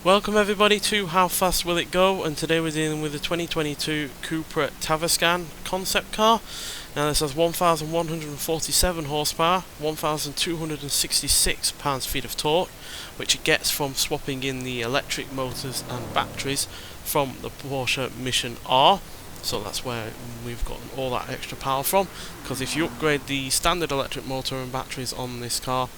Welcome everybody to How Fast Will It Go, and today we're dealing with the 2022 Cupra Tavascan concept car. Now this has 1,147 horsepower, 1,266 pounds-feet of torque, which it gets from swapping in the electric motors and batteries from the Porsche Mission R. So that's where we've gotten all that extra power from, because if you upgrade the standard electric motor and batteries on this car,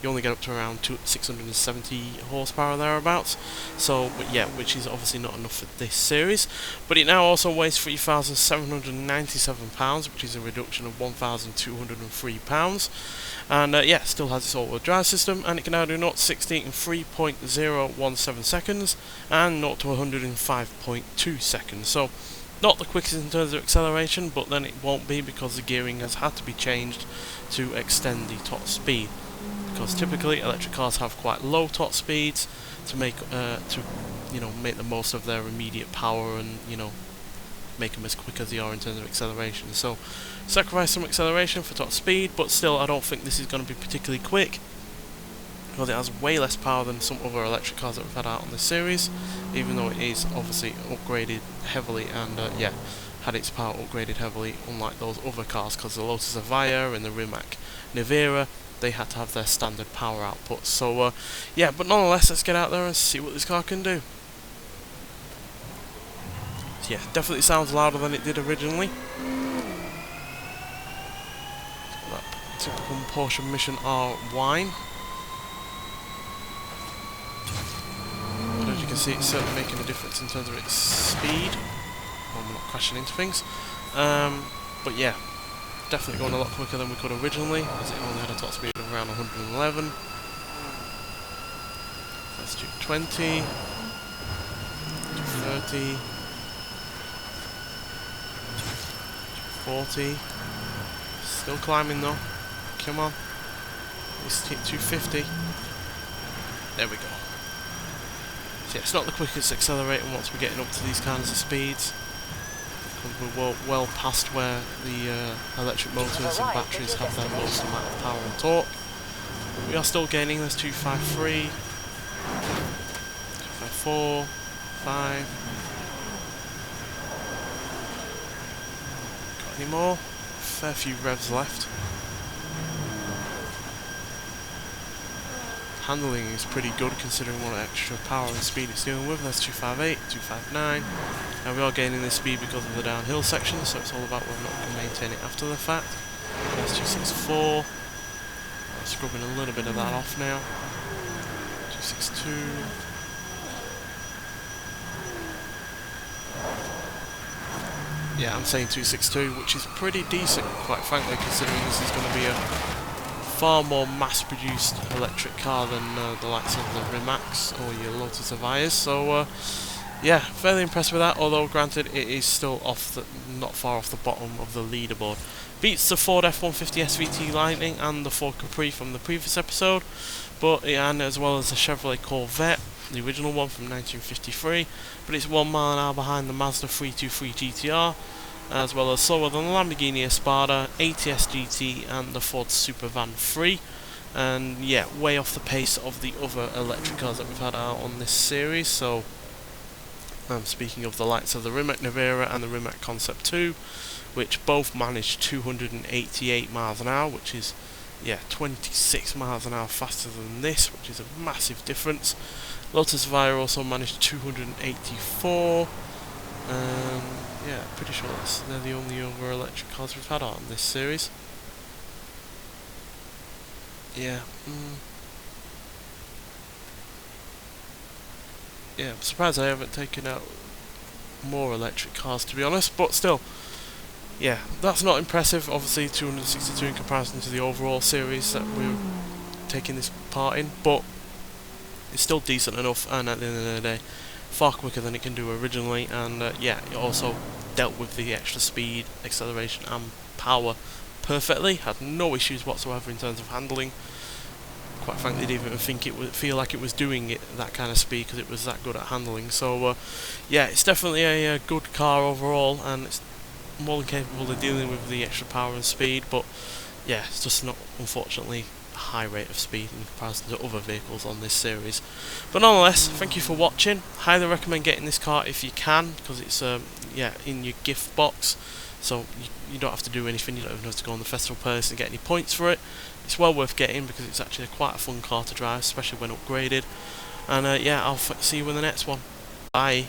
you only get up to around 670 horsepower thereabouts. So, but yeah, which is obviously not enough for this series. But it now also weighs 3,797 pounds, which is a reduction of 1,203 pounds. And yeah, still has its all-wheel drive system, and it can now do 0 to 60 in 3.017 seconds and 0 to 100 in 5.2 seconds. So, not the quickest in terms of acceleration, but then it won't be because the gearing has had to be changed to extend the top speed. Because typically electric cars have quite low top speeds to make make the most of their immediate power and make them as quick as they are in terms of acceleration. So sacrifice some acceleration for top speed, but still I don't think this is going to be particularly quick, because it has way less power than some other electric cars that we've had out on this series, even though it is obviously upgraded heavily and had its power upgraded heavily, unlike those other cars, because the Lotus Evija and the Rimac Nevera, they had to have their standard power output. So yeah, but nonetheless, let's get out there and see what this car can do. So yeah, definitely sounds louder than it did originally. That typical Porsche Mission R whine. But as you can see, it's certainly making a difference in terms of its speed. Well, we're not crashing into things. But yeah, definitely going a lot quicker than we could originally, as it only had a top speed of around 111. Let's do 20, 30, 40. Still climbing though. Come on. Let's hit 250. There we go. So yeah, it's not the quickest accelerating once we're getting up to these kinds of speeds. We're well past where the electric motors and batteries have their most amount of power and torque. We are still gaining. There's 253, 254, 5. Got any more? Fair few revs left. Handling is pretty good considering what extra power and speed it's dealing with. That's 258, 259. Now we are gaining this speed because of the downhill section, so it's all about whether or not we can maintain it after the fact. That's 264. Scrubbing a little bit of that off now. 262. Yeah, I'm saying 262, which is pretty decent, quite frankly, considering this is going to be a far more mass-produced electric car than the likes of the Rimacs or your Lotus Evijas. So yeah, fairly impressed with that, although granted it is still not far off the bottom of the leaderboard. Beats the Ford F-150 SVT Lightning and the Ford Capri from the previous episode, and as well as the Chevrolet Corvette, the original one from 1953, but it's 1 mile an hour behind the Mazda 323 GTR, as well as slower than the Lamborghini Espada, ATS GT and the Ford Supervan 3, and yeah, way off the pace of the other electric cars that we've had out on this series. So speaking of the likes of the Rimac Nevera and the Rimac Concept 2, which both managed 288 miles an hour, which is 26 miles an hour faster than this, which is a massive difference. Lotus Evija also managed 284. Yeah, pretty sure they're the only other electric cars we've had on this series. Yeah. Yeah, I'm surprised I haven't taken out more electric cars, to be honest, but still, yeah, that's not impressive. Obviously 262 in comparison to the overall series that we're taking this part in, but it's still decent enough, and at the end of the day, far quicker than it can do originally. And yeah, it also dealt with the extra speed, acceleration and power perfectly. Had no issues whatsoever in terms of handling. Quite frankly, didn't even think it would feel like it was doing it that kind of speed, because it was that good at handling. So yeah, it's definitely a good car overall, and it's more than capable of dealing with the extra power and speed, but yeah, it's just not, unfortunately, high rate of speed in comparison to other vehicles on this series. But nonetheless, thank you for watching. Highly recommend getting this car if you can, because it's yeah, in your gift box, so you don't have to do anything. You don't even have to go on the festival purse and get any points for it. It's well worth getting because it's actually quite a fun car to drive, especially when upgraded. And yeah, I'll see you in the next one. Bye.